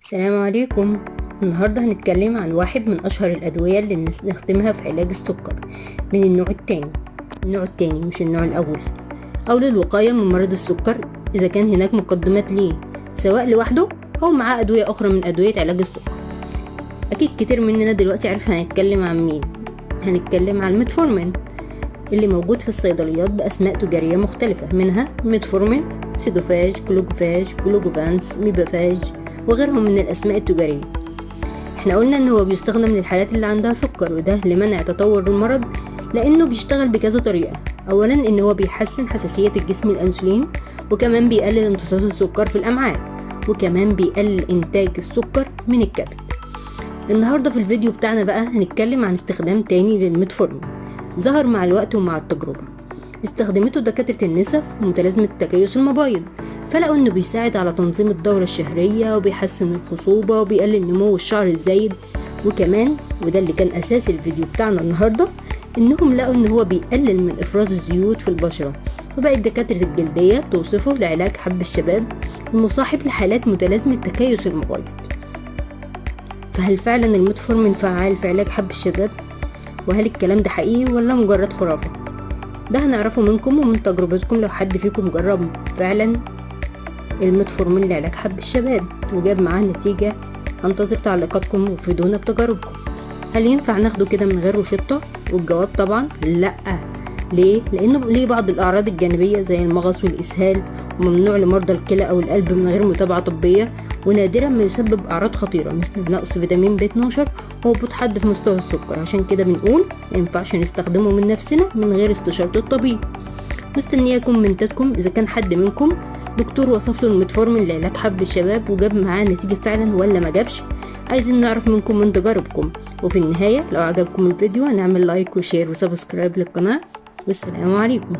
السلام عليكم. النهاردة هنتكلم عن واحد من أشهر الأدوية اللي بنستخدمها في علاج السكر من النوع التاني مش النوع الأول، أو للوقاية من مرض السكر إذا كان هناك مقدمات ليه سواء لوحده أو معاه أدوية أخرى من أدوية علاج السكر. أكيد كتير مننا دلوقتي عارف هنتكلم عن مين. هنتكلم عن الميتفورمين اللي موجود في الصيدليات بأسماء تجارية مختلفة، منها ميتفورمين، سيدوفاج، كلوجوفاج، جلوجوفانس، ميبافاج وغيرهم من الأسماء التجارية. احنا قلنا ان هو بيستخدم للحالات اللي عندها سكر، وده لمنع تطور المرض لانه بيشتغل بكذا طريقة. اولا ان هو بيحسن حساسية الجسم الانسولين، وكمان بيقلل امتصاص السكر في الامعاء، وكمان بيقلل انتاج السكر من الكبد. النهاردة في الفيديو بتاعنا بقى هنتكلم عن استخدام تاني للميتفورمين ظهر مع الوقت ومع التجربة. استخدمته دكاترة النساء في متلازمة تكيس المبايض، فلقوا انه بيساعد على تنظيم الدورة الشهرية وبيحسن الخصوبة وبيقلل نمو الشعر الزايد. وكمان وده اللي كان اساس الفيديو بتاعنا النهاردة، انهم لقوا ان هو بيقلل من افراز الزيوت في البشرة، وبقت دكاترة الجلدية توصفه لعلاج حب الشباب المصاحب لحالات متلازمة تكيس المبايض. فهل فعلا الميتفورمين فعال في علاج حب الشباب؟ وهل الكلام ده حقيقي ولا مجرد خرافة؟ ده هنعرفه منكم ومن تجربتكم لو حد فيكم جرب فعلا الميتفورمين لعلاج حب الشباب وجاب معاه نتيجة. هنتظر تعليقاتكم وفيدونا بتجاربكم. هل ينفع ناخده كده من غير روشتة؟ والجواب طبعا لا. ليه؟ لانه ليه بعض الاعراض الجانبية زي المغص والاسهال، وممنوع لمرضى الكلى او القلب من غير متابعة طبية، ونادرا ما يسبب اعراض خطيرة مثل نقص فيتامين B12 وهبوط حاد في مستوى السكر. عشان كده بنقول ما ينفعش نستخدمه من نفسنا من غير استشارة الطبيب. مستنية كومنتاتكم اذا كان حد منكم دكتور وصف له الميتفورمين لعلاج حب الشباب وجاب معاه نتيجة فعلا ولا ما جابش. عايزين نعرف منكم من تجاربكم. وفي النهاية لو عجبكم الفيديو هنعمل لايك وشير وسبسكرايب للقناة، والسلام عليكم.